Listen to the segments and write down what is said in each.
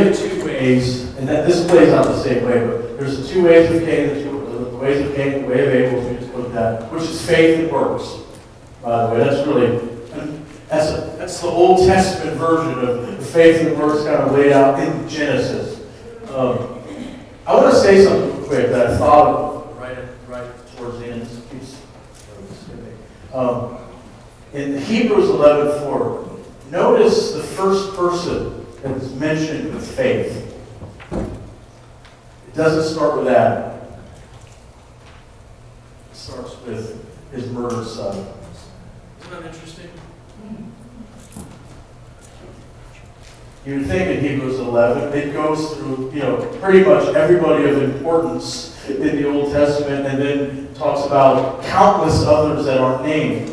have two ways, and that this plays out the same way, but there's the two ways of Cain, the ways of Cain, the way of Abel, we just looked at, which is faith and works. By the way, that's the Old Testament version of the faith and works kind of laid out in Genesis. I want to say something quick that I thought of right towards the end. In Hebrews 11:4, notice the first person that is mentioned with faith. It doesn't start with Adam. It starts with his murdered son. Isn't that interesting? You would think in Hebrews 11, it goes through, pretty much everybody of importance in the Old Testament, and then talks about countless others that aren't named.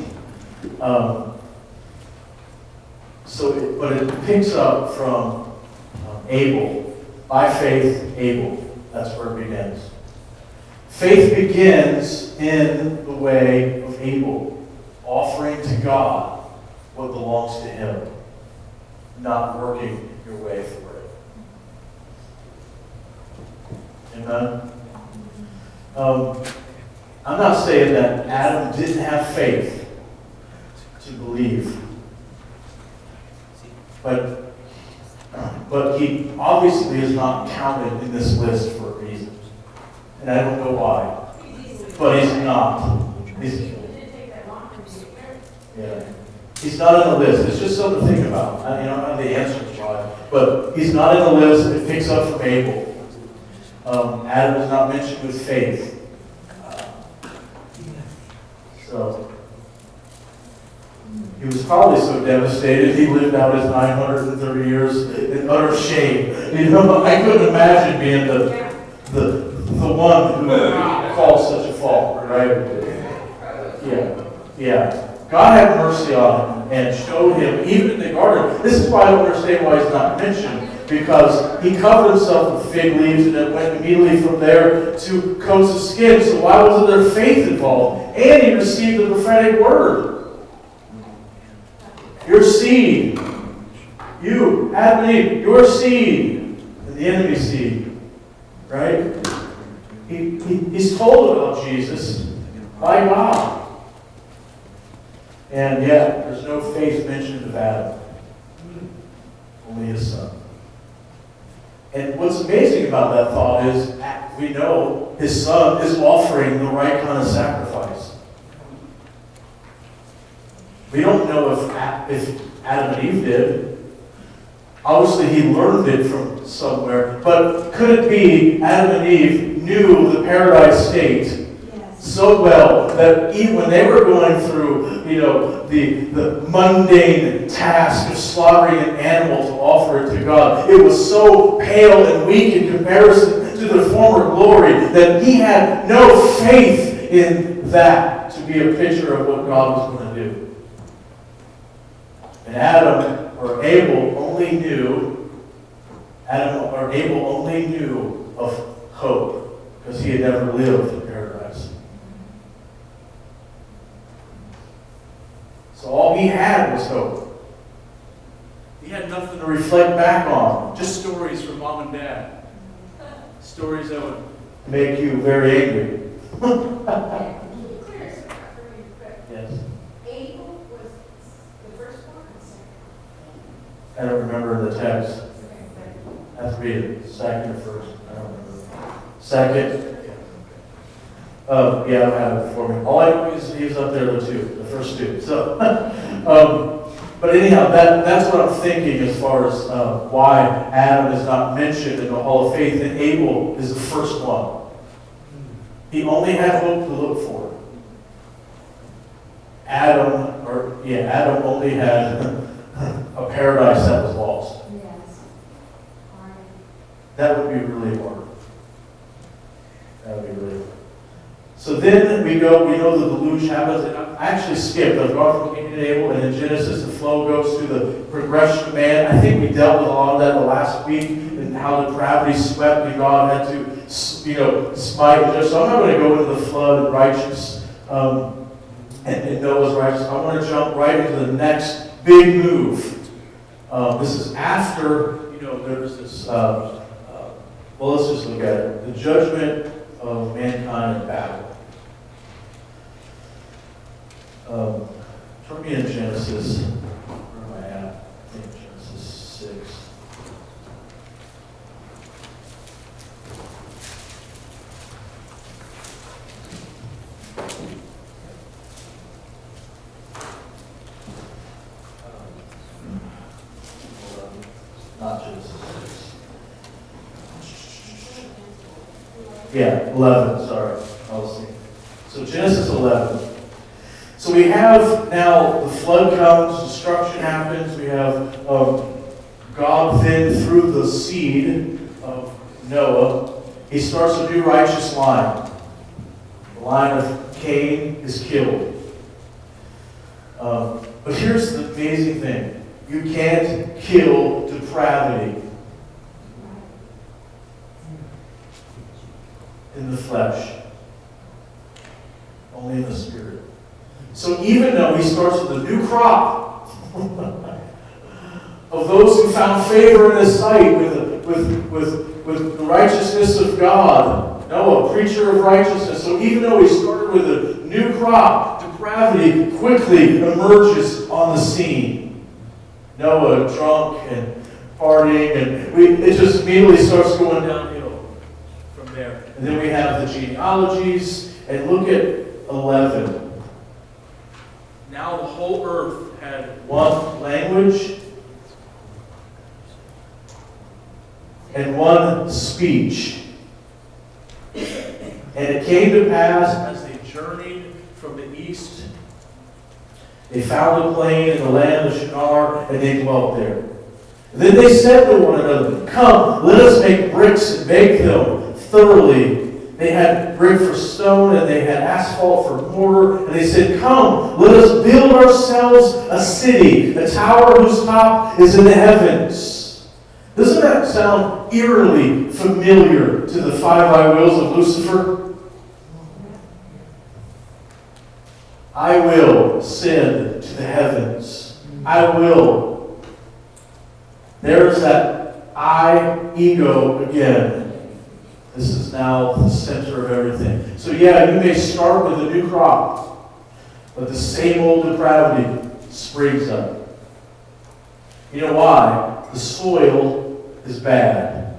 But it picks up from Abel. By faith, Abel. That's where it begins. Faith begins in the way of Abel, offering to God what belongs to him, not working your way for it. Amen? I'm not saying that Adam didn't have faith to believe, but he obviously is not counted in this list for a reason. And I don't know why. But he's not. He's not on the list. It's just something to think about. I don't have the answers why. But he's not in the list. It picks up from Abel. Adam is not mentioned with faith. So he was probably so devastated he lived out his 930 years in utter shame. I couldn't imagine being the one who caused such a fault, right? Yeah. God had mercy on him and showed him, even in the garden. This is why I don't understand why he's not mentioned, because he covered himself with fig leaves and it went immediately from there to coats of skin. So why wasn't there faith involved? And he received the prophetic word. Your seed, you, Adam and Eve, your seed, and the enemy's seed, right? He's told about Jesus by God. And yet, there's no faith mentioned of Adam. Only his son. And what's amazing about that thought is, we know his son is offering the right kind of sacrifice. We don't know if Adam and Eve did. Obviously, he learned it from somewhere. But could it be Adam and Eve knew the paradise state so well that even when they were going through, the mundane task of slaughtering an animal to offer it to God, it was so pale and weak in comparison to the former glory that he had no faith in that to be a picture of what God was going to do. And Abel only knew of hope because he had never lived in paradise. So all he had was hope. He had nothing to reflect back on. Just stories from mom and dad. Stories that would make you very angry. Yes. Abel was the first one or second? I don't remember the text. I have to read it. Second or first? I don't remember. Second? Yeah, I don't have it for me. All I know is he was up there the first two. So, but anyhow, that's what I'm thinking as far as why Adam is not mentioned in the Hall of Faith, and Abel is the first one. He only had hope to look for. Adam only had a paradise that was lost. Yes. That would be really hard. That would be really hard. So then we know the deluge happens, and I actually skipped. I've gone from Cain and Abel, and in Genesis the flow goes through the progression of man. I think we dealt with a lot of that the last week, and how depravity swept, and God had to, smite and judge. So I'm not going to go into the flood and righteous, and Noah's righteous. I want to jump right into the next big move. This is after, there's this, well, let's just look at it. The judgment of mankind in Babel. Turn me in Genesis. Where am I at? I think Genesis 6. Not Genesis 6. Yeah, 11, sorry. I was thinking. So Genesis 11. So we have now the flood comes, destruction happens. We have God then through the seed of Noah, he starts a new righteous line. The line of Cain is killed. But here's the amazing thing. You can't kill depravity in the flesh. Only in the spirit. So even though he starts with a new crop of those who found favor in his sight with the righteousness of God, Noah, preacher of righteousness. So even though he started with a new crop, depravity quickly emerges on the scene. Noah drunk and partying, and it just immediately starts going downhill from there. And then we have the genealogies, and look at 11. Now the whole earth had one language and one speech. And it came to pass as they journeyed from the east, they found a plain in the land of Shinar, and they dwelt there. And then they said to one another, "Come, let us make bricks and bake them thoroughly." They had brick for stone, and they had asphalt for mortar. And they said, "Come, let us build ourselves a city, a tower whose top is in the heavens." Doesn't that sound eerily familiar to the five I wills of Lucifer? I will ascend to the heavens. I will. There's that I ego again. This is now the center of everything. So yeah, you may start with a new crop, but the same old depravity springs up. You know why? The soil is bad.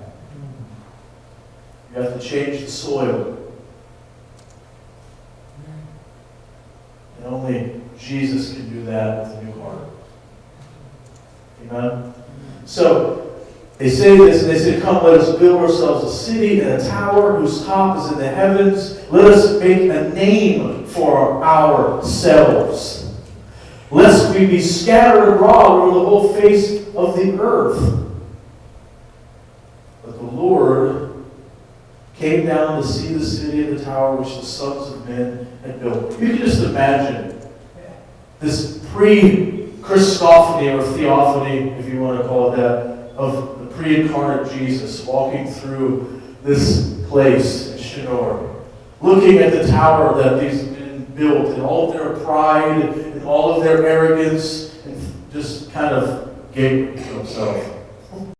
You have to change the soil. And only Jesus can do that with a new heart. Amen? So, they say this, and they say, "Come, let us build ourselves a city and a tower whose top is in the heavens. Let us make a name for ourselves, lest we be scattered abroad over the whole face of the earth." But the Lord came down to see the city and the tower which the sons of men had built. You can just imagine this pre-Christophany or theophany, if you want to call it that, of the pre-incarnate Jesus walking through this place in Shinar, looking at the tower that these men built, and all of their pride and all of their arrogance, and just kind of gaping to himself.